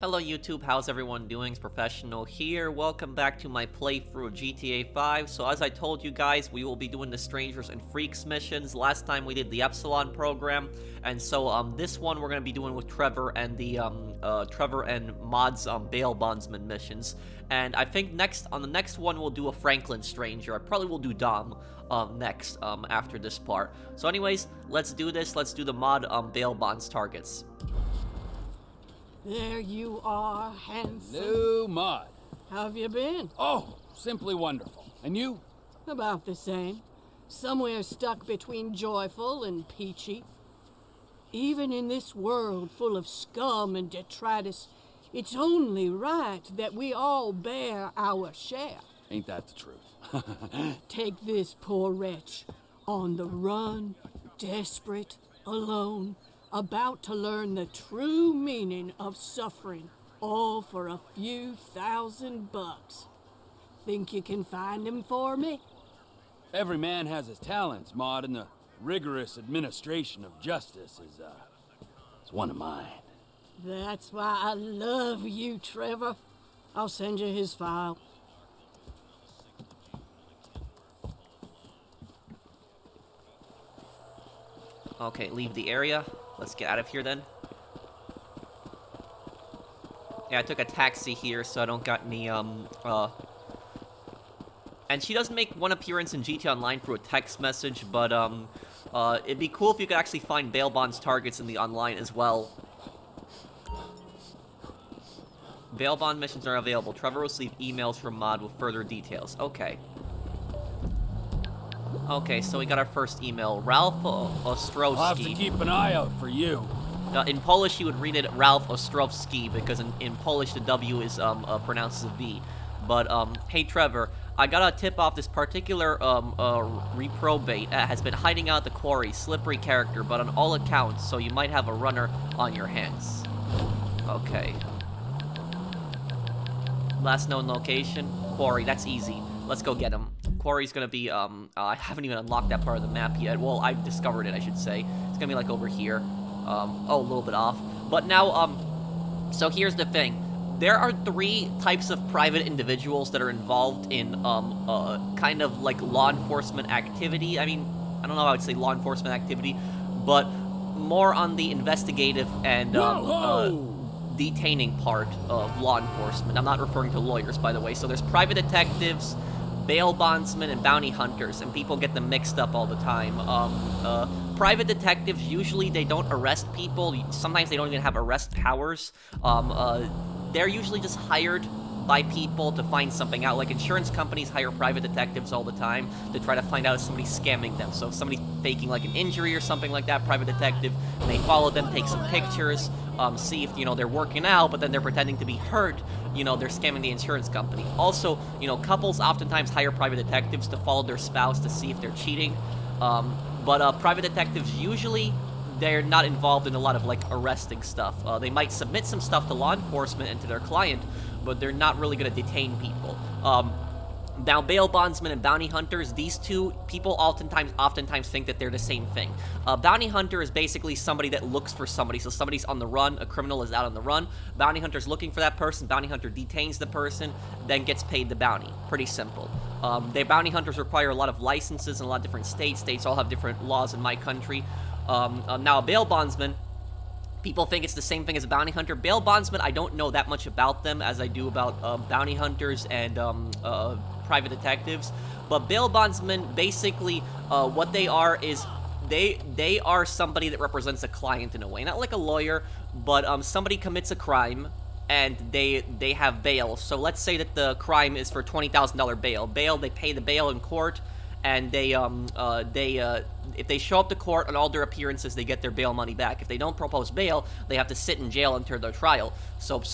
Hello YouTube, how's everyone doing? It's Professional here. Welcome back to my playthrough of GTA 5. So as I told you guys, we will be doing the Strangers and Freaks missions. Last time we did the Epsilon program, and so this one we're going to be doing with Trevor and the Trevor and Maude's bail bondsman missions. And I think on the next one we'll do a Franklin Stranger. I probably will do Dom next after this part. So anyways, let's do this. Let's do the Maude bail bonds targets. There you are, handsome. New Maude. How have you been? Oh, simply wonderful. And you? About the same. Somewhere stuck between joyful and peachy. Even in this world full of scum and detritus, it's only right that we all bear our share. Ain't that the truth? Take this poor wretch, on the run, desperate, alone, about to learn the true meaning of suffering, all for a few $1,000. Think you can find him for me? Every man has his talents, Maude, and the rigorous administration of justice is one of mine. That's why I love you, Trevor. I'll send you his file. Okay, leave the area. Let's get out of here then. Yeah, I took a taxi here, so I don't got any, And she does make one appearance in GTA Online through a text message, but, it'd be cool if you could actually find bail bonds targets in the online as well. Bail bond missions are available. Trevor will receive emails from Maude with further details. Okay. Okay, so we got our first email. Ralph Ostrowski. I'll have to keep an eye out for you. In Polish, you would read it Ralph Ostrowski, because in Polish, the W is pronounced as a V. But, hey, Trevor, I got a tip off this particular reprobate has been hiding out at the quarry. Slippery character, but on all accounts, so you might have a runner on your hands. Okay. Last known location, quarry. That's easy. Let's go get him. Quarry's gonna be, I haven't even unlocked that part of the map yet. Well, I've discovered it, I should say. It's gonna be, like, over here. Oh, a little bit off. But now, so here's the thing. There are 3 types of private individuals that are involved in, kind of, like, law enforcement activity. I mean, I don't know how I would say law enforcement activity, but more on the investigative and, detaining part of law enforcement. I'm not referring to lawyers, by the way. So there's private detectives, bail bondsmen, and bounty hunters, and people get them mixed up all the time. Private detectives, usually they don't arrest people. Sometimes they don't even have arrest powers. They're usually just hired by people to find something out. Like insurance companies hire private detectives all the time to try to find out if somebody's scamming them. So if somebody's faking like an injury or something like that, private detective may follow them, take some pictures, see if, they're working out, but then they're pretending to be hurt, they're scamming the insurance company. Also, couples oftentimes hire private detectives to follow their spouse to see if they're cheating. But private detectives usually, they're not involved in a lot of, like, arresting stuff. They might submit some stuff to law enforcement and to their client, but they're not really going to detain people. Now, bail bondsmen and bounty hunters, these two people oftentimes think that they're the same thing. Bounty hunter is basically somebody that looks for somebody. So somebody's on the run, a criminal is out on the run, bounty hunter's looking for that person, bounty hunter detains the person, then gets paid the bounty. Pretty simple. Their bounty hunters require a lot of licenses in a lot of different states. States all have different laws in my country. Now, a bail bondsman, people think it's the same thing as a bounty hunter. Bail bondsmen, I don't know that much about them as I do about bounty hunters and private detectives. But bail bondsmen, basically, what they are is they are somebody that represents a client in a way. Not like a lawyer, but somebody commits a crime and they have bail. So let's say that the crime is for $20,000 bail. They pay the bail in court, and if they show up to court on all their appearances, they get their bail money back. If they don't propose bail, they have to sit in jail until their trial. So a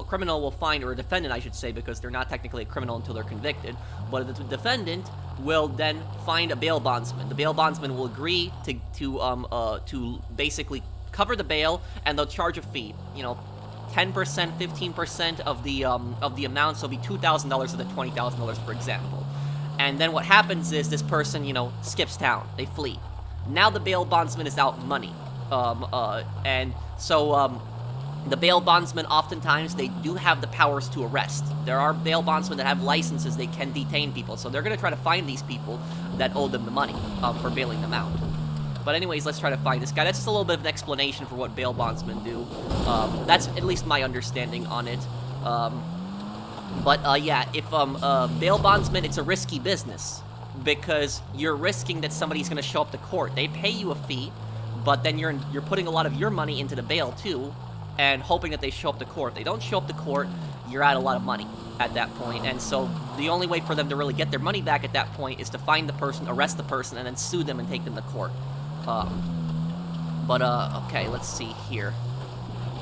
criminal will find, or a defendant, I should say, because they're not technically a criminal until they're convicted, but the defendant will then find a bail bondsman. The bail bondsman will agree to basically cover the bail, and they'll charge a fee. 10%, 15% of the amount, so it'll be $2,000 of the $20,000, for example. And then what happens is this person, skips town. They flee. Now the bail bondsman is out money. And so The bail bondsmen, oftentimes, they do have the powers to arrest. There are bail bondsmen that have licenses, they can detain people, so they're going to try to find these people that owe them the money for bailing them out. But anyways, let's try to find this guy. That's just a little bit of an explanation for what bail bondsmen do. That's at least my understanding on it. Yeah, if bail bondsman, it's a risky business because you're risking that somebody's going to show up to court. They pay you a fee, but then you're putting a lot of your money into the bail too, and hoping that they show up to court. If they don't show up to court, you're out a lot of money at that point. And so the only way for them to really get their money back at that point is to find the person, arrest the person, and then sue them and take them to court. Okay, let's see here.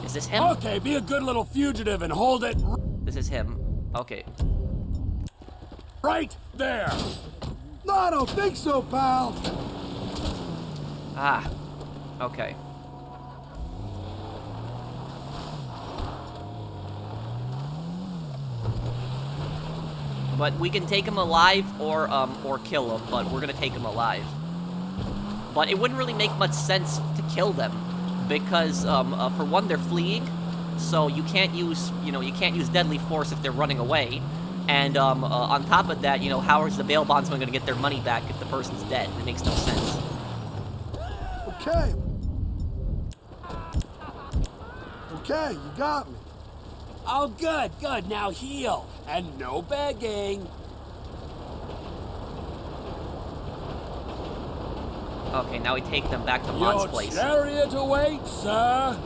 Is this him? Okay, be a good little fugitive and hold it This is him. Okay. right there. No, I don't think so, pal. Ah. Okay. But we can take him alive or kill him, but we're gonna take him alive. But it wouldn't really make much sense to kill them because, for one, they're fleeing, so you can't use deadly force if they're running away. And on top of that, how is the bail bondsman gonna get their money back if the person's dead? It makes no sense. Okay. Okay, you got me. Oh, good, good. Now heal. And no begging. Okay, now we take them back to Maude's Your place. chariot awaits, sir.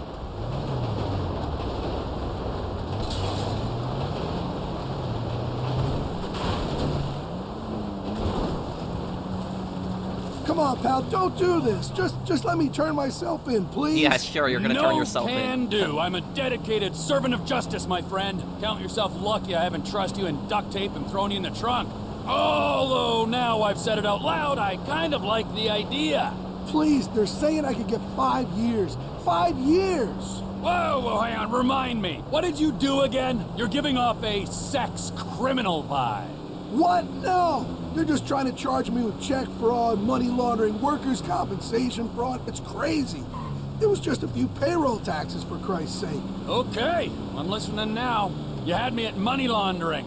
Come on, pal, don't do this. Just let me turn myself in, please. Yeah, sure, you're gonna turn yourself can in. do. I'm a dedicated servant of justice, my friend. Count yourself lucky I haven't trussed you in duct tape and thrown you in the trunk. Although now I've said it out loud, I kind of like the idea. Please, they're saying I could get 5 years. 5 years! Whoa, hang on, remind me. What did you do again? You're giving off a sex criminal vibe. What? No! They're just trying to charge me with check fraud, money laundering, workers' compensation fraud. It's crazy. It was just a few payroll taxes, for Christ's sake. Okay, I'm listening now. You had me at money laundering.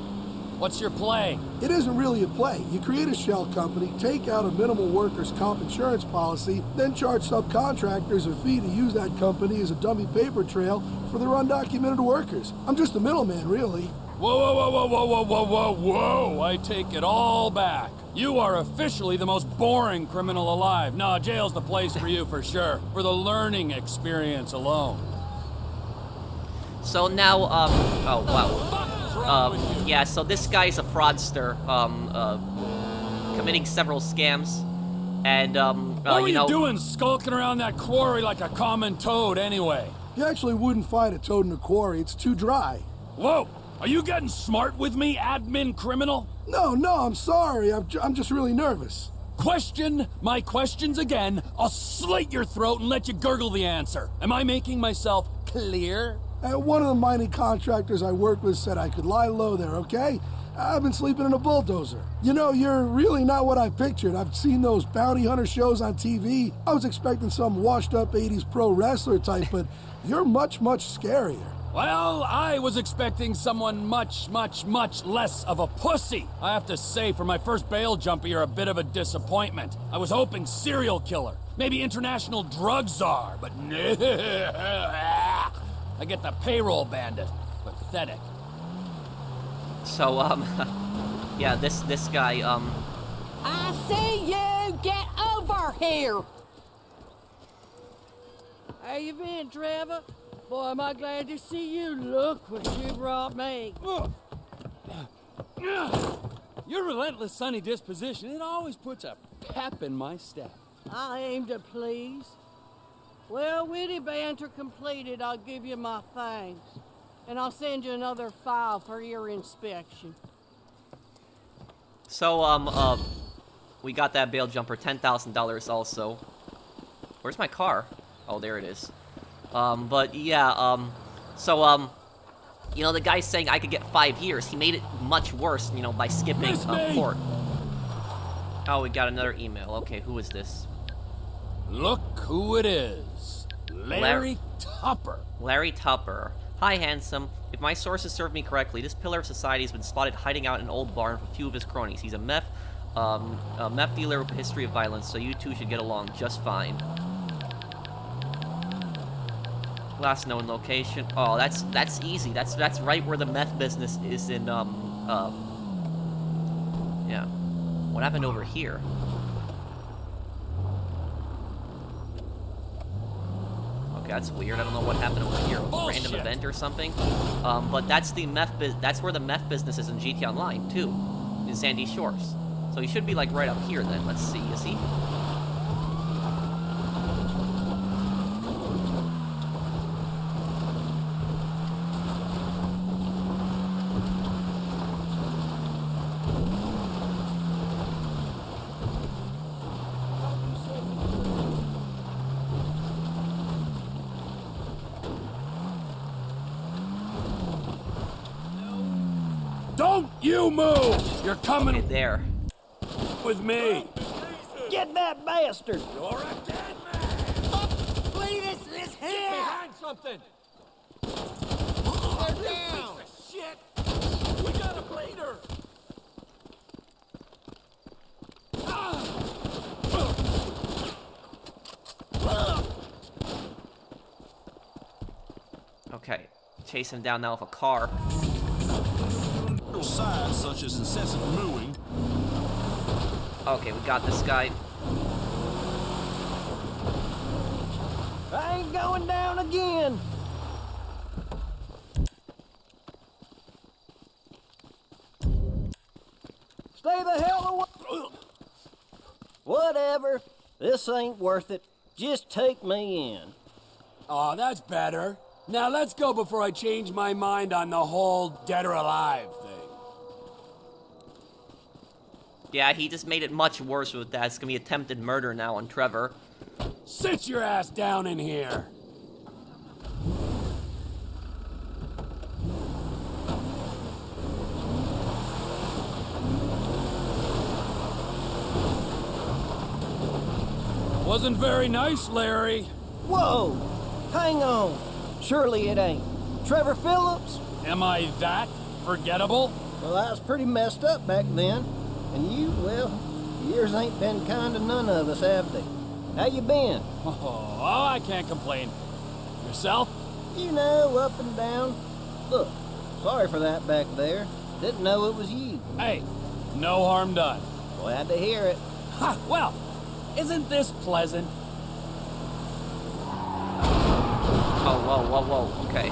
What's your play? It isn't really a play. You create a shell company, take out a minimal workers' comp insurance policy, then charge subcontractors a fee to use that company as a dummy paper trail for their undocumented workers. I'm just a middleman, really. Whoa, whoa, whoa, whoa, whoa, whoa, whoa, whoa, whoa! I take it all back. You are officially the most boring criminal alive. Nah, jail's the place for you for sure. For the learning experience alone. So now, oh wow. Yeah, so this guy's a fraudster, committing several scams, and, What were you doing skulking around that quarry like a common toad anyway? You actually wouldn't find a toad in a quarry. It's too dry. Whoa! Are you getting smart with me, admin criminal? No, I'm sorry. I'm just really nervous. Question my questions again. I'll slit your throat and let you gurgle the answer. Am I making myself clear? One of the mining contractors I worked with said I could lie low there, okay? I've been sleeping in a bulldozer. You know, you're really not what I pictured. I've seen those bounty hunter shows on TV. I was expecting some washed-up 80s pro wrestler type, but you're much, much scarier. Well, I was expecting someone much, much, much less of a pussy. I have to say, for my first bail jumper, you're a bit of a disappointment. I was hoping serial killer, maybe international drug czar, but no. I get the payroll bandit. Pathetic. so, yeah, this guy, I see you! Get over here! How you been, Trevor? Boy, am I glad to see you. Look what you brought me. Your relentless sunny disposition, it always puts a pep in my step. I aim to please. Well, witty banter completed, I'll give you my thanks. And I'll send you another file for your inspection. so, we got that bail jumper, $10,000 also. Where's my car? Oh, there it is. But yeah, the guy's saying I could get 5 years. He made it much worse, by skipping court. Oh, we got another email. Okay, who is this? Look who it is. Larry Tupper. Larry Tupper. Hi, handsome. If my sources serve me correctly, this pillar of society has been spotted hiding out in an old barn with a few of his cronies. He's a meth dealer with a history of violence, so you two should get along just fine. Last known location. Oh, that's easy. That's right where the meth business is in, yeah. What happened over here? Okay, that's weird. I don't know what happened over here. A random event or something. But that's where the meth business is in GTA Online too, in Sandy Shores. So he should be like right up here then. Let's see. Is he? Don't you move! You're coming Okay, there. with me. Get that bastard! You're a dead man! Cletus is Get here! behind something! They're down! Shit! We got a bleeder! Okay, chase him down now with a car. Signs such as incessant mooing. Okay, we got this guy. I ain't going down again! Stay the hell away! Whatever. This ain't worth it. Just take me in. Oh, that's better. Now let's go before I change my mind on the whole dead or alive thing. Yeah, he just made it much worse with that. It's gonna be attempted murder now on Trevor. Sit your ass down in here. Wasn't very nice, Larry. Whoa! Hang on. Surely it ain't. Trevor Phillips? Am I that forgettable? Well, I was pretty messed up back then. And you, well, years ain't been kind to none of us, have they? How you been? Oh, I can't complain. Yourself? You know, up and down. Look, sorry for that back there. Didn't know it was you. Hey, no harm done. Glad to hear it. Ha, well, isn't this pleasant? Oh, whoa, okay.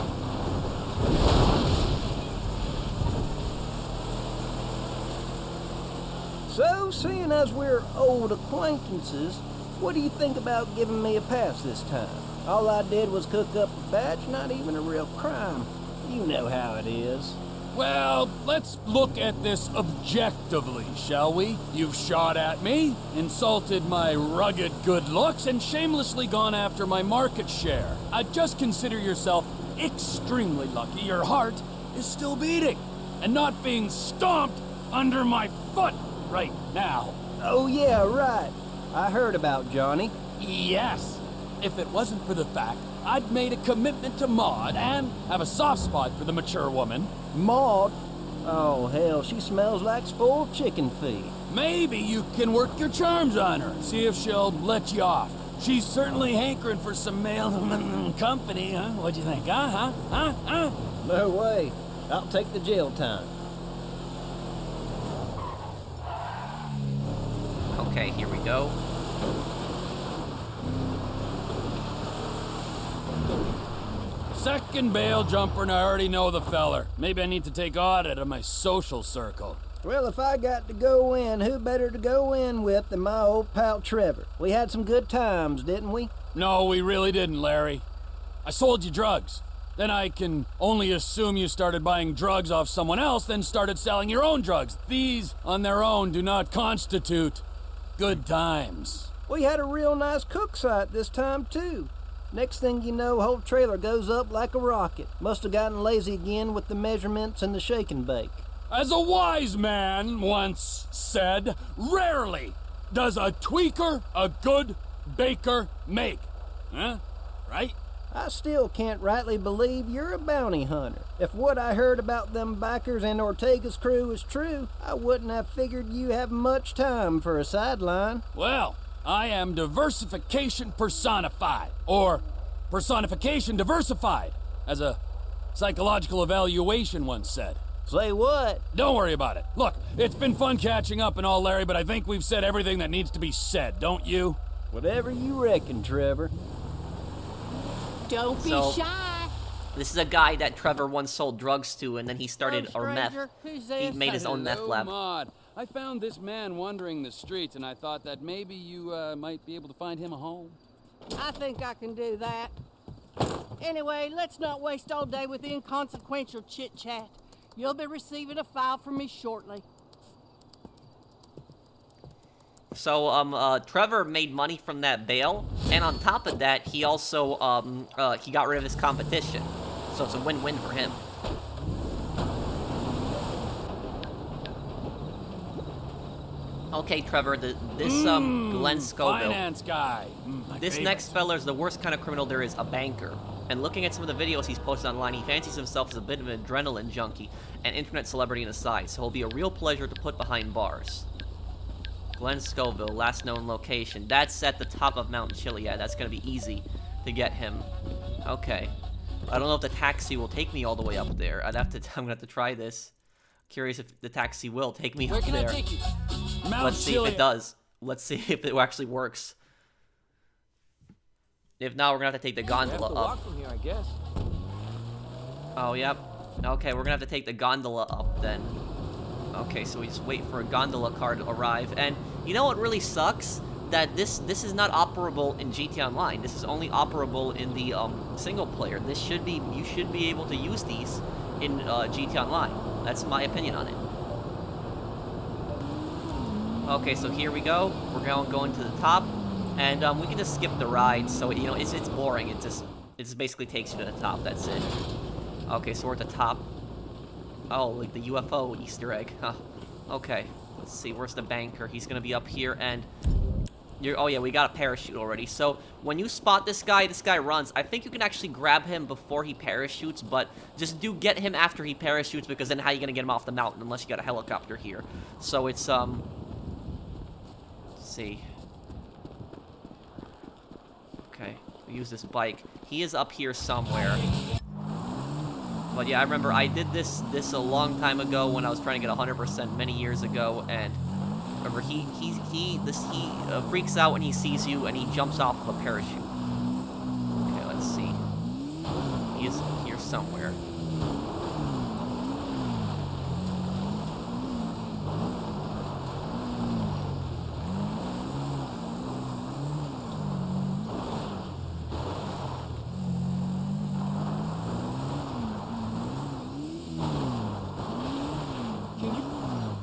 So, seeing as we're old acquaintances, what do you think about giving me a pass this time? All I did was cook up a batch, not even a real crime. You know how it is. Well, let's look at this objectively, shall we? You've shot at me, insulted my rugged good looks, and shamelessly gone after my market share. I'd just consider yourself extremely lucky your heart is still beating, and not being stomped under my foot right now. Oh yeah, right. I heard about Johnny. Yes. If it wasn't for the fact I'd made a commitment to Maude and have a soft spot for the mature woman. Maude? Oh hell, she smells like spoiled chicken feed. Maybe you can work your charms on her, see if she'll let you off. She's certainly hankering for some male company, huh? What'd you think, huh? No way. I'll take the jail time. Okay, here we go. Second bail jumper, and I already know the feller. Maybe I need to take audit of my social circle. Well, if I got to go in, who better to go in with than my old pal Trevor? We had some good times, didn't we? No, we really didn't, Larry. I sold you drugs. Then I can only assume you started buying drugs off someone else, then started selling your own drugs. These, on their own, do not constitute good times. We had a real nice cook site this time, too. Next thing you know, whole trailer goes up like a rocket. Must have gotten lazy again with the measurements and the shake and bake. As a wise man once said, rarely does a tweaker a good baker make. Huh? right? I still can't rightly believe you're a bounty hunter. If what I heard about them bikers and Ortega's crew is true, I wouldn't have figured you have much time for a sideline. Well, I am diversification personified, or personification diversified, as a psychological evaluation once said. Say what? Don't worry about it. Look, it's been fun catching up and all, Larry, but I think we've said everything that needs to be said, don't you? Whatever you reckon, Trevor. Don't be So- shy. This is a guy that Trevor once sold drugs to, and then he started Hello, or meth. stranger. Who's He this? made his own meth Hello, lab. Maude. I found this man wandering the streets, and I thought that maybe you might be able to find him a home. I think I can do that. Anyway, let's not waste all day with inconsequential chit-chat. You'll be receiving a file from me shortly. So, Trevor made money from that bail, and on top of that, he also, he got rid of his competition. So it's a win-win for him. Okay, Trevor, this Glenn Scoville. Finance guy. This favorite. next fella is the worst kind of criminal there is, a banker. And looking at some of the videos he's posted online, he fancies himself as a bit of an adrenaline junkie and internet celebrity on the side, so he'll be a real pleasure to put behind bars. Glenn Scoville, last known location. That's at the top of Mount Chili. Yeah, that's gonna be easy to get him. Okay. I don't know if the taxi will take me all the way up there. I'm gonna have to try this. Curious if the taxi will take me Where up can there. I take you? Mount Let's see if it does. Let's see if it actually works. If not, we're gonna have to take the gondola up. from here, I guess. Oh, yep. Okay, we're gonna have to take the gondola up then. Okay, so we just wait for a gondola car to arrive. And you know what really sucks? That this is not operable in GT Online. This is only operable in the single player. You should be able to use these in GT Online. That's my opinion on it. Okay, so here we go. We're going to the top, and we can just skip the ride. So you know it's boring. It just basically takes you to the top. That's it. Okay, so we're at the top. Oh, like the UFO Easter egg. Huh. Okay, let's see. Where's the banker? He's gonna be up here, and oh yeah, we got a parachute already. So when you spot this guy runs. I think you can actually grab him before he parachutes, but just do get him after he parachutes, because then how are you gonna get him off the mountain unless you got a helicopter here? So it's let's see. Okay, we use this bike. He is up here somewhere. But yeah, I remember I did this a long time ago when I was trying to get 100% many years ago, and remember he freaks out when he sees you and he jumps off of a parachute. Okay, let's see. He is here somewhere.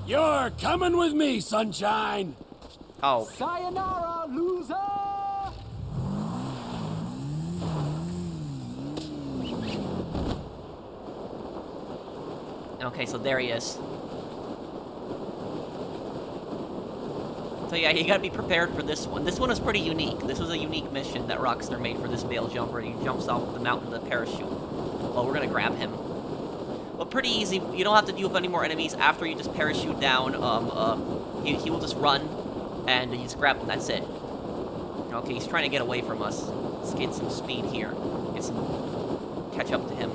You're coming with me, sunshine. Oh, Sayonara, loser! okay, so there he is. So yeah, you gotta be prepared for this one. This one is pretty unique. This was a unique mission that Rockstar made for this bail jumper. He jumps off the mountain with a parachute. Well, we're gonna grab him. But pretty easy. You don't have to deal with any more enemies after you just parachute down. He will just run, and you just grab him. That's it. Okay, he's trying to get away from us. Let's get some speed here. Catch up to him.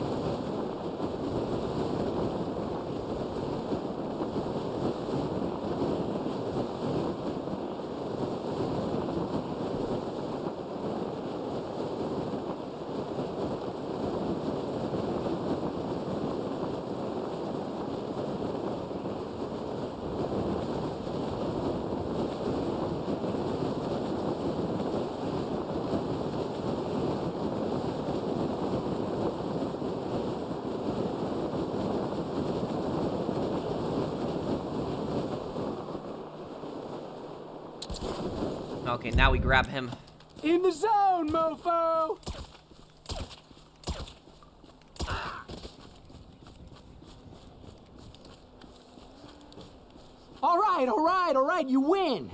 Okay, now we grab him. In the zone, mofo! All right, you win.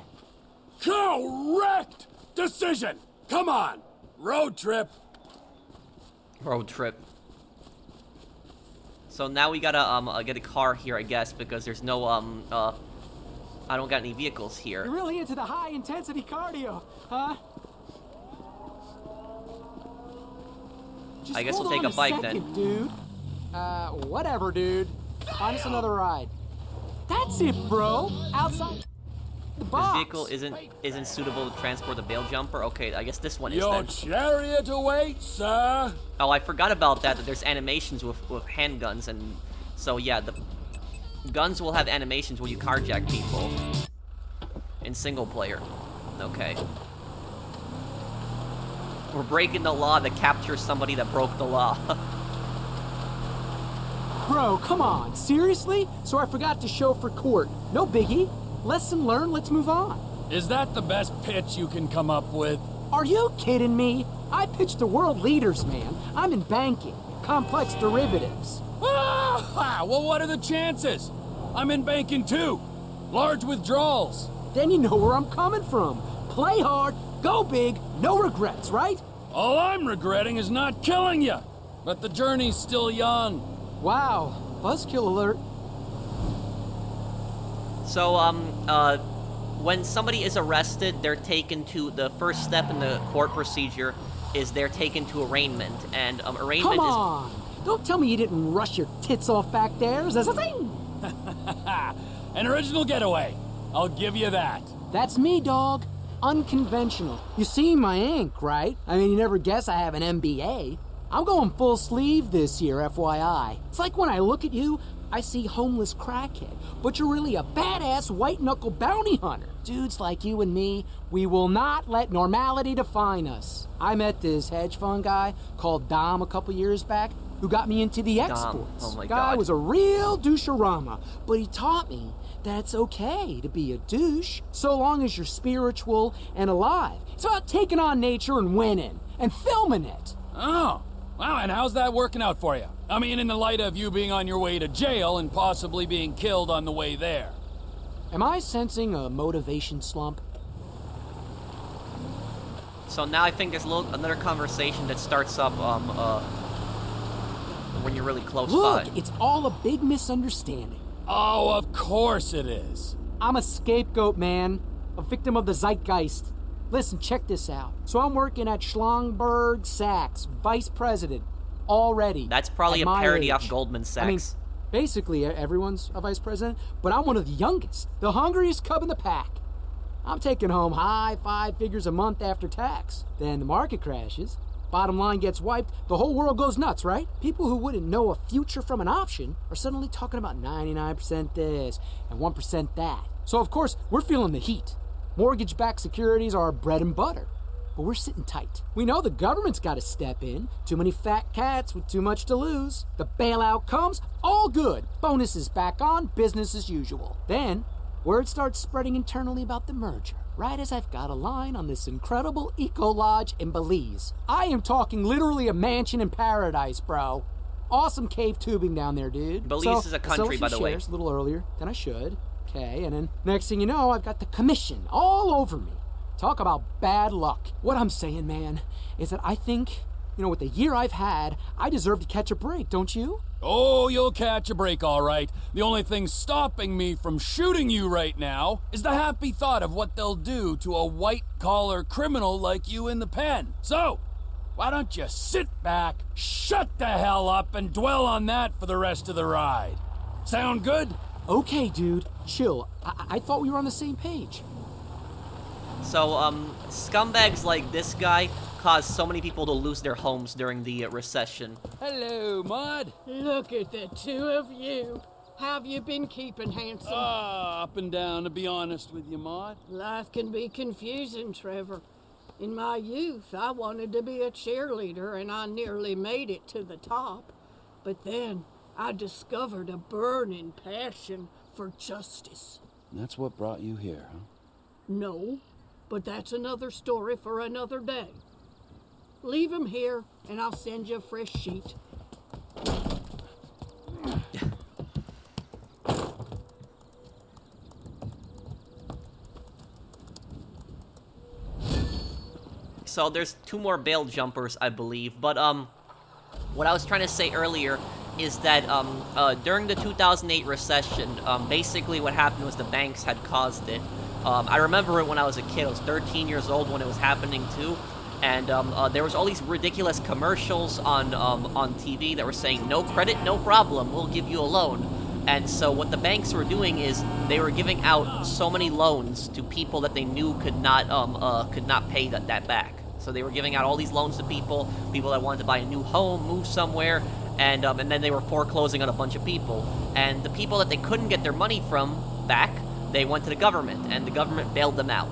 Correct decision. Come on, road trip. road trip. So now we gotta get a car here, I guess, because there's no I don't got any vehicles here. You're really into the high intensity cardio, huh? Just I guess we'll hold take on a bike second, then. dude. Whatever, dude. Find us another ride. That's it, bro. Outside the This box. vehicle isn't suitable to transport the bail jumper. Okay, I guess this one is Your then. chariot awaits, sir. Oh, I forgot about that there's animations with handguns, and so yeah, the guns will have animations where you carjack people in single player. Okay. We're breaking the law to capture somebody that broke the law. Bro, come on. Seriously? So I forgot to show for court. No biggie. Lesson learned, let's move on. Is that the best pitch you can come up with? Are you kidding me? I pitch to world leaders, man. I'm in banking, complex derivatives. Ah, well, what are the chances? I'm in banking too. Large withdrawals. Then you know where I'm coming from. Play hard, go big, no regrets, right? All I'm regretting is not killing you. But the journey's still young. Wow, buzzkill alert. So, when somebody is arrested, they're taken to, the first step in the court procedure is they're taken to arraignment, and arraignment Come on! Don't tell me you didn't rush your tits off back there. Zing! An original getaway. I'll give you that. That's me, dog. Unconventional. You see my ink, right? I mean, you never guess I have an MBA. I'm going full sleeve this year, FYI. It's like when I look at you, I see homeless crackhead, but you're really a badass white-knuckle bounty hunter. Dudes like you and me, we will not let normality define us. I met this hedge fund guy called Dom a couple years back who got me into the exports. Oh my Guy God. was a real doucherama, but he taught me that it's okay to be a douche so long as you're spiritual and alive. It's about taking on nature and winning and filming it. Oh, wow, and how's that working out for you? I mean, in the light of you being on your way to jail and possibly being killed on the way there. Am I sensing a motivation slump? So now I think there's another conversation that starts up when you're really close Look, by. it's all a big misunderstanding. Oh, of course it is. I'm a scapegoat, man. A victim of the zeitgeist. Listen, check this out. So I'm working at Schlongberg Sachs, vice president, already. That's probably at a my parody age. off Goldman Sachs. I mean, basically everyone's a vice president, but I'm one of the youngest, the hungriest cub in the pack. I'm taking home high 5 figures a month after tax. Then the market crashes, bottom line gets wiped, the whole world goes nuts, right? People who wouldn't know a future from an option are suddenly talking about 99% this and 1% that. So of course, we're feeling the heat. Mortgage-backed securities are our bread and butter. But we're sitting tight. We know the government's got to step in. Too many fat cats with too much to lose. The bailout comes, all good. Bonuses back on, business as usual. Then, word starts spreading internally about the merger. Right as I've got a line on this incredible eco-lodge in Belize. I am talking literally a mansion in paradise, bro. Awesome cave tubing down there, dude. Belize is a country, by the way. A little earlier than I should. Okay, and then next thing you know, I've got the commission all over me. Talk about bad luck. What I'm saying, man, is that I think, with the year I've had, I deserve to catch a break, don't you? Oh, you'll catch a break, all right. The only thing stopping me from shooting you right now is the happy thought of what they'll do to a white-collar criminal like you in the pen. So, why don't you sit back, shut the hell up, and dwell on that for the rest of the ride? Sound good? Okay, dude, chill. I thought we were on the same page. So, scumbags like this guy caused so many people to lose their homes during the recession. Hello, Maude. Look at the two of you. Have you been keeping handsome? Up and down, to be honest with you, Maude. Life can be confusing, Trevor. In my youth, I wanted to be a cheerleader, and I nearly made it to the top. But then I discovered a burning passion for justice. That's what brought you here, huh? No, but that's another story for another day. Leave him here, and I'll send you a fresh sheet. So there's 2 more bail jumpers, I believe, but What I was trying to say earlier is that during the 2008 recession, basically what happened was the banks had caused it. I remember it when I was a kid. I was 13 years old when it was happening too, and there was all these ridiculous commercials on TV that were saying, "No credit, no problem. We'll give you a loan." And so what the banks were doing is they were giving out so many loans to people that they knew could not pay that back. So they were giving out all these loans to people that wanted to buy a new home, move somewhere, and then they were foreclosing on a bunch of people. And the people that they couldn't get their money from back, they went to the government, and the government bailed them out.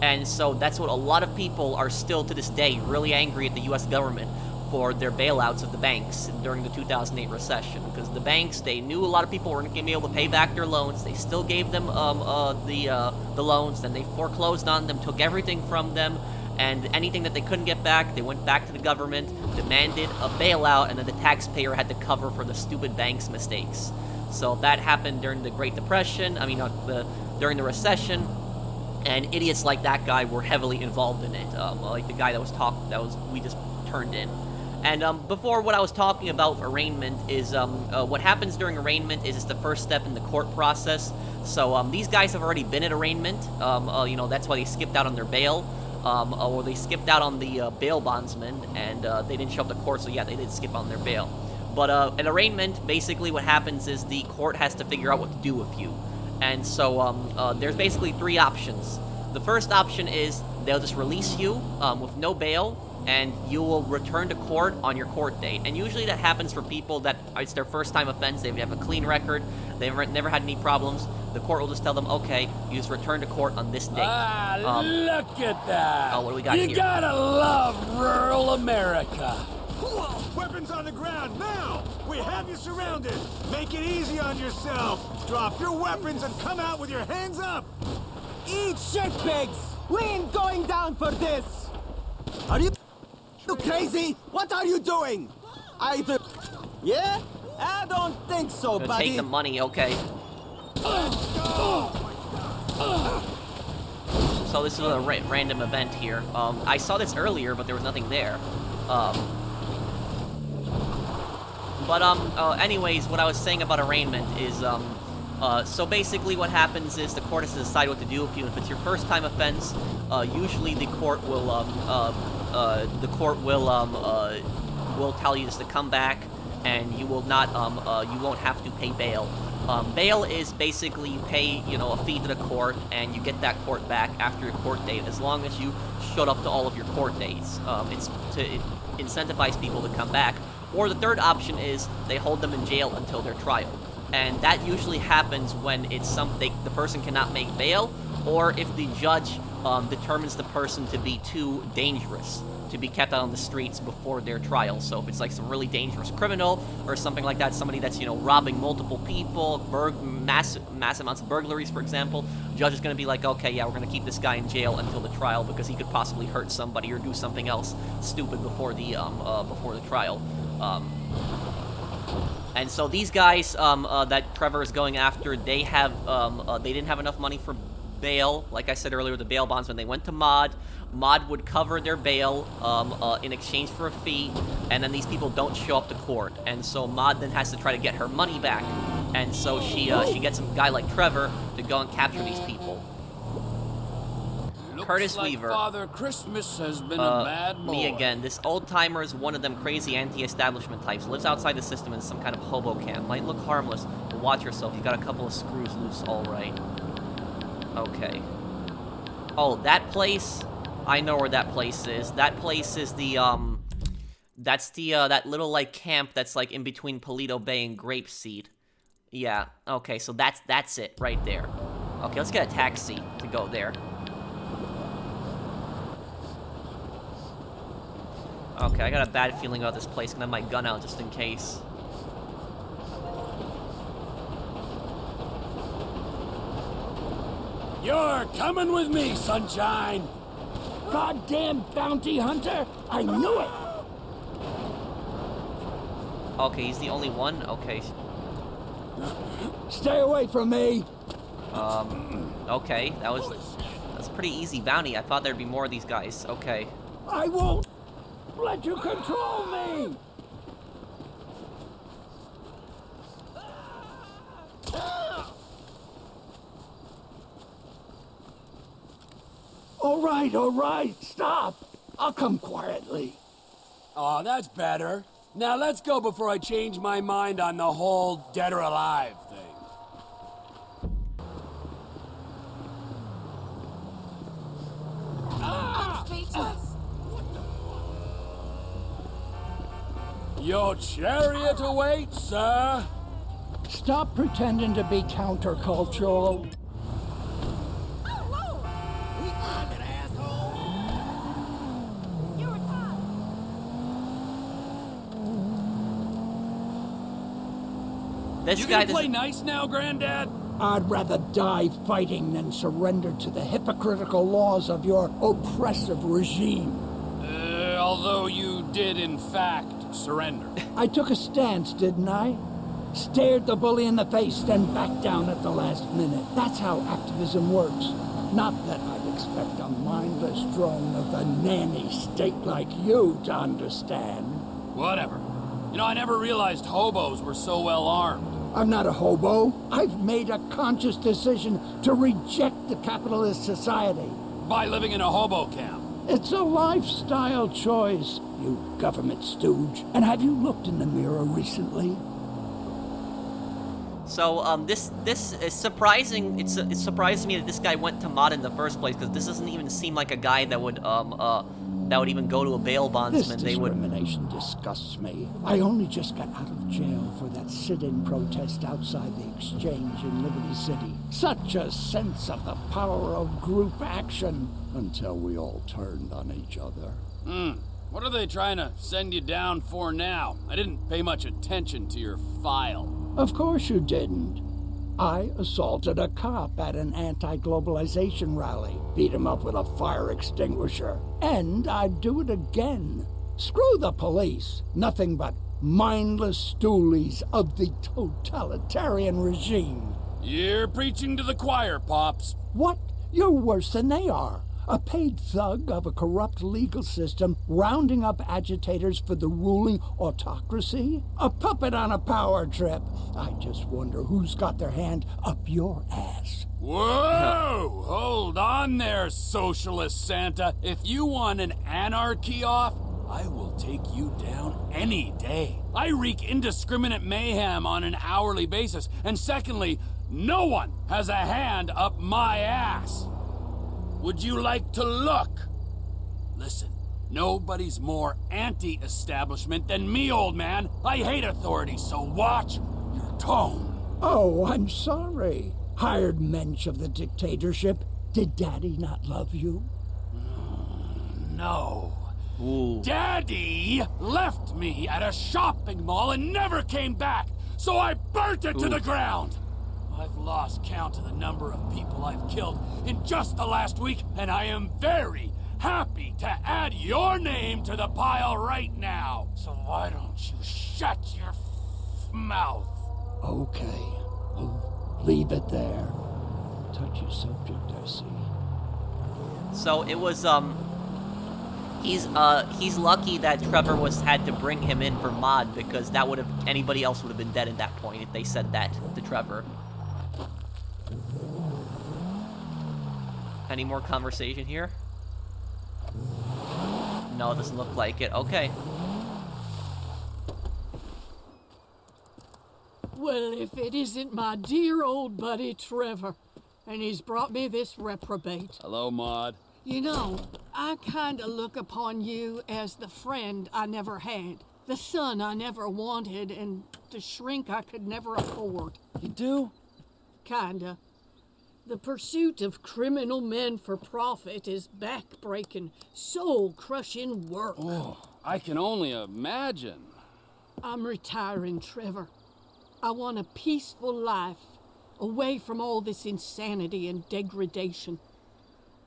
And so that's what a lot of people are still to this day really angry at the U.S. government for their bailouts of the banks during the 2008 recession, because the banks, they knew a lot of people weren't going to be able to pay back their loans. They still gave them the loans, then they foreclosed on them, took everything from them, and anything that they couldn't get back, they went back to the government, demanded a bailout, and then the taxpayer had to cover for the stupid bank's mistakes. So that happened during the Great Depression, during the recession, and idiots like that guy were heavily involved in it, like the guy we just turned in. And before, what I was talking about arraignment is what happens during arraignment is it's the first step in the court process. So these guys have already been at arraignment. That's why they skipped out on their bail, or they skipped out on the bail bondsman, and they didn't show up to court. So yeah, they did skip on their bail. But at arraignment, basically what happens is the court has to figure out what to do with you. And so there's basically three options. The first option is they'll just release you with no bail, and you will return to court on your court date. And usually that happens for people that it's their first time offense, they have a clean record, they've never had any problems. The court will just tell them, okay, you just return to court on this date. Look at that! Oh, what do we got here? You gotta love rural America. Weapons on the ground, now! We have you surrounded! Make it easy on yourself! Drop your weapons and come out with your hands up! Eat shitbags! We ain't going down for this! Are you crazy? What are you doing? Yeah? I don't think so, Gonna buddy. take the money, okay. So this is a random event here. I saw this earlier, but there was nothing there. Anyways, what I was saying about arraignment is, so basically what happens is the court has to decide what to do with you. If it's your first time offense, usually the court will tell you just to come back, and you will not, you won't have to pay bail. Bail is basically you pay, a fee to the court, and you get that court back after your court date, as long as you showed up to all of your court dates. It's to incentivize people to come back. Or the third option is they hold them in jail until their trial. And that usually happens when it's the person cannot make bail, or if the judge determines the person to be too dangerous to be kept out on the streets before their trial. So if it's like some really dangerous criminal or something like that, somebody that's, robbing multiple people, mass amounts of burglaries, for example, the judge is going to be like, okay, yeah, we're going to keep this guy in jail until the trial because he could possibly hurt somebody or do something else stupid before the trial. And so these guys that Trevor is going after, they didn't have enough money for bail. Like I said earlier, the bail bondsman, they went to Maude. Maude would cover their bail in exchange for a fee, and then these people don't show up to court. And so Maude then has to try to get her money back. And so she gets a guy like Trevor to go and capture these people. Curtis like Weaver. Father Christmas has been a bad boy. Me again. This old-timer is one of them crazy anti-establishment types. Lives outside the system in some kind of hobo camp. Might look harmless, but watch yourself. You got a couple of screws loose, all right. Okay. Oh, that place? I know where that place is. That place is the, that's the, that little, camp that's, in between Paleto Bay and Grapeseed. Yeah, okay, so that's it, right there. Okay, let's get a taxi to go there. Okay, I got a bad feeling about this place. Gonna have my gun out just in case. You're coming with me, sunshine! Goddamn bounty hunter! I knew it! Okay, he's the only one? Okay. Stay away from me! Okay, that's a pretty easy bounty. I thought there'd be more of these guys. Okay. I won't let you control me! All right, stop. I'll come quietly. Oh, that's better. Now let's go before I change my mind on the whole dead or alive thing. I'm speechless. Your chariot awaits, sir. Stop pretending to be countercultural. This You guy gonna play doesn't. nice now, Granddad? I'd rather die fighting than surrender to the hypocritical laws of your oppressive regime. Although you did, in fact, surrender. I took a stance, didn't I? Stared the bully in the face, then backed down at the last minute. That's how activism works. Not that I'd expect a mindless drone of the nanny state like you to understand. Whatever. You know, I never realized hobos were so well armed. I'm not a hobo. I've made a conscious decision to reject the capitalist society. By living in a hobo camp. It's a lifestyle choice, you government stooge. And have you looked in the mirror recently? So this is surprising. It surprised me that this guy went to Maude in the first place, because this doesn't even seem like a guy that would even go to a bail bondsman. This discrimination disgusts me. I only just got out of jail for that sit-in protest outside the Exchange in Liberty City. Such a sense of the power of group action until we all turned on each other. What are they trying to send you down for now? I didn't pay much attention to your file. Of course you didn't. I assaulted a cop at an anti-globalization rally, beat him up with a fire extinguisher, and I'd do it again. Screw the police. Nothing but mindless stoolies of the totalitarian regime. You're preaching to the choir, Pops. What? You're worse than they are. A paid thug of a corrupt legal system rounding up agitators for the ruling autocracy? A puppet on a power trip. I just wonder who's got their hand up your ass. Whoa! Hold on there, socialist Santa. If you want an anarchy off, I will take you down any day. I wreak indiscriminate mayhem on an hourly basis. And secondly, no one has a hand up my ass. Would you like to look? Listen, nobody's more anti-establishment than me, old man. I hate authority, so watch your tone. Oh, I'm sorry. Hired mensch of the dictatorship. Did Daddy not love you? No. Ooh. Daddy left me at a shopping mall and never came back, so I burnt it to the ground. I've lost count of the number of people I've killed in just the last week, and I am very happy to add your name to the pile right now. So why don't you shut your mouth? Okay. We'll leave it there. Touchy subject, I see. So it was he's lucky that Trevor had to bring him in for Maude, because anybody else would have been dead at that point if they said that to Trevor. Any more conversation here? No, it doesn't look like it. Okay. Well, if it isn't my dear old buddy Trevor, and he's brought me this reprobate. Hello, Maude. You know, I kinda look upon you as the friend I never had, the son I never wanted, and the shrink I could never afford. You do? Kinda. The pursuit of criminal men for profit is back-breaking, soul-crushing work. Oh, I can only imagine. I'm retiring, Trevor. I want a peaceful life, away from all this insanity and degradation.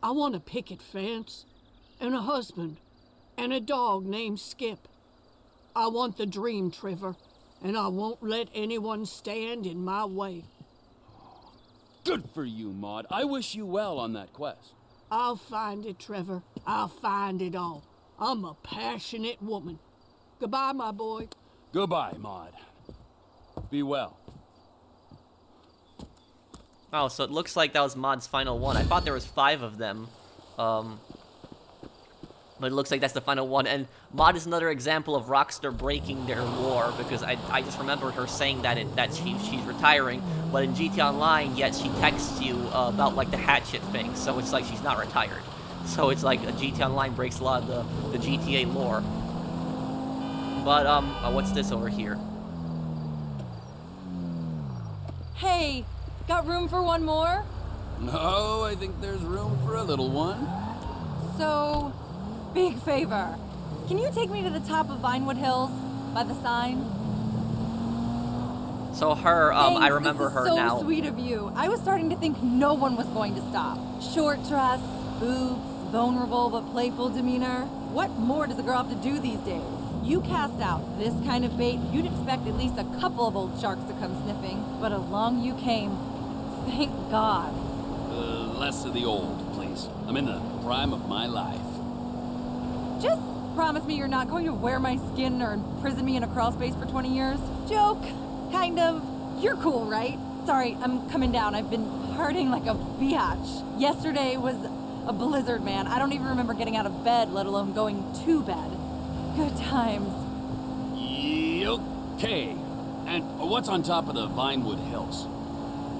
I want a picket fence, and a husband, and a dog named Skip. I want the dream, Trevor, and I won't let anyone stand in my way. Good for you, Maude. I wish you well on that quest. I'll find it, Trevor. I'll find it all. I'm a passionate woman. Goodbye, my boy. Goodbye, Maude. Be well. Oh, so it looks like that was Maude's final one. I thought there was 5 of them. But it looks like that's the final one. And Maude is another example of Rockstar breaking their lore, because I just remembered her saying that she's retiring, but in GTA Online, yet she texts you about like the hatchet thing, so it's like she's not retired. So it's like GTA Online breaks a lot of the GTA lore. But what's this over here? Hey, got room for one more? No, I think there's room for a little one. So, big favor. Can you take me to the top of Vinewood Hills by the sign? So her, Thanks, I remember this her is so now. Sweet of you. I was starting to think no one was going to stop. Short dress, boobs, vulnerable but playful demeanor. What more does a girl have to do these days? You cast out this kind of bait, you'd expect at least a couple of old sharks to come sniffing, but along you came. Thank God. Less of the old, please. I'm in the prime of my life. Just promise me you're not going to wear my skin or imprison me in a crawl space for 20 years. Joke, kind of. You're cool, right? Sorry, I'm coming down. I've been partying like a biatch. Yesterday was a blizzard, man. I don't even remember getting out of bed, let alone going to bed. Good times. Okay. And what's on top of the Vinewood Hills?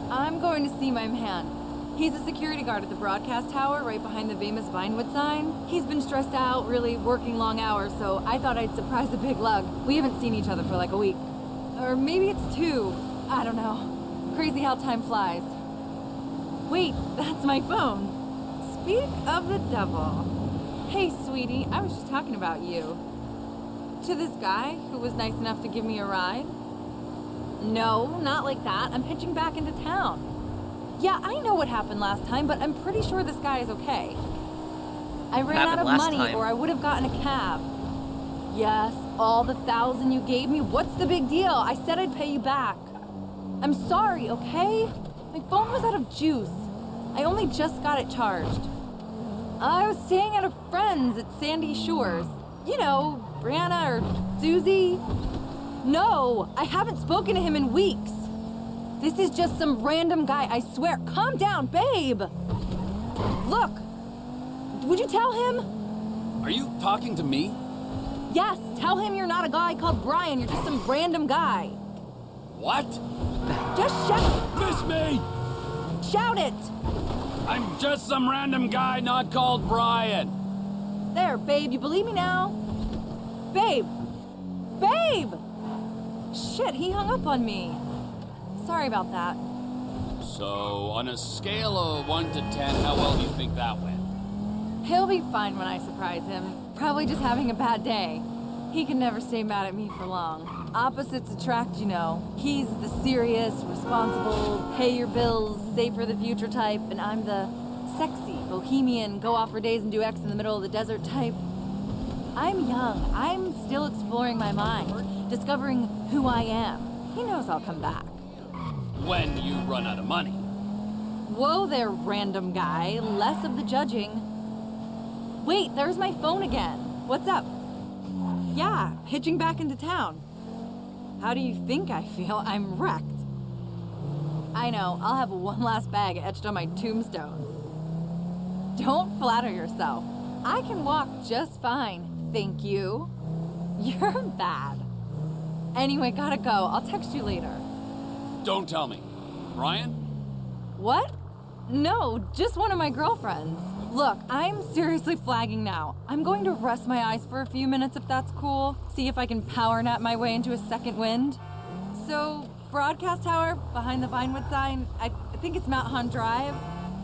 I'm going to see my man. He's a security guard at the broadcast tower right behind the famous Vinewood sign. He's been stressed out, really working long hours, so I thought I'd surprise the big lug. We haven't seen each other for like a week. Or maybe it's 2. I don't know. Crazy how time flies. Wait, that's my phone. Speak of the devil. Hey, sweetie, I was just talking about you. To this guy who was nice enough to give me a ride? No, not like that. I'm pitching back into town. Yeah, I know what happened last time, but I'm pretty sure this guy is okay. I ran out of money or I would have gotten a cab. Yes, all the $1,000 you gave me. What's the big deal? I said I'd pay you back. I'm sorry, okay? My phone was out of juice. I only just got it charged. I was staying at a friend's at Sandy Shores. You know, Brianna or Susie. No, I haven't spoken to him in weeks. This is just some random guy, I swear. Calm down, babe. Look, would you tell him? Are you talking to me? Yes, tell him you're not a guy called Brian, you're just some random guy. What? Just shout. Miss me! Shout it. I'm just some random guy not called Brian. There, babe, you believe me now? Babe! Babe! Shit, he hung up on me. Sorry about that. So, on a scale of 1 to 10, how well do you think that went? He'll be fine when I surprise him. Probably just having a bad day. He can never stay mad at me for long. Opposites attract, you know. He's the serious, responsible, pay your bills, save for the future type, and I'm the sexy, bohemian, go off for days and do X in the middle of the desert type. I'm young. I'm still exploring my mind, discovering who I am. He knows I'll come back. When you run out of money. Whoa there, random guy. Less of the judging. Wait, there's my phone again. What's up? Yeah, hitching back into town. How do you think I feel? I'm wrecked. I know, I'll have one last bag etched on my tombstone. Don't flatter yourself. I can walk just fine, thank you. You're bad. Anyway, gotta go. I'll text you later. Don't tell me. Brian? What? No, just one of my girlfriends. Look, I'm seriously flagging now. I'm going to rest my eyes for a few minutes if that's cool. See if I can power nap my way into a second wind. So, broadcast tower behind the Vinewood sign, I think it's Mount Hunt Drive.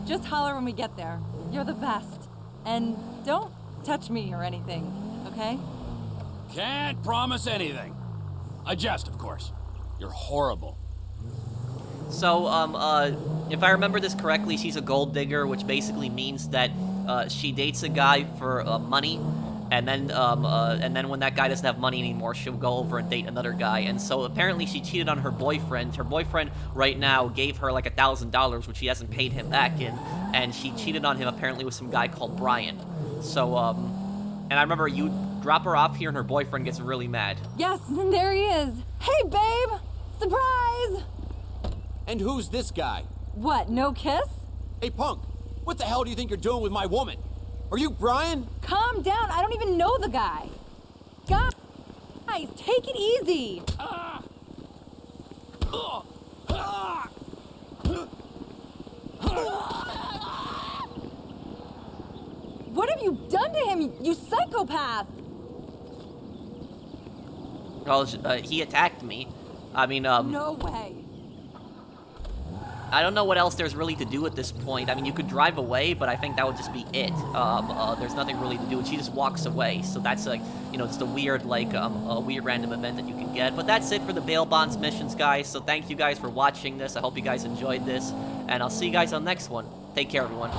Just holler when we get there. You're the best. And don't touch me or anything, okay? Can't promise anything. I jest, of course. You're horrible. So, if I remember this correctly, she's a gold digger, which basically means that she dates a guy for money, and then when that guy doesn't have money anymore, she'll go over and date another guy. And so apparently she cheated on her boyfriend. Her boyfriend right now gave her like $1,000, which she hasn't paid him back in, and she cheated on him apparently with some guy called Brian. So, and I remember you drop her off here, and her boyfriend gets really mad. Yes, and there he is. Hey, babe! Surprise! And who's this guy? What, no kiss? Hey, punk, what the hell do you think you're doing with my woman? Are you Brian? Calm down. I don't even know the guy. Guys, take it easy. What have you done to him, you psychopath? Well, he attacked me. I mean, No way. I don't know what else there's really to do at this point. I mean, you could drive away, but I think that would just be it. There's nothing really to do, and she just walks away. So that's like, you know, just a weird, like, a weird random event that you can get. But that's it for the bail bonds missions, guys. So thank you guys for watching this. I hope you guys enjoyed this, and I'll see you guys on the next one. Take care, everyone.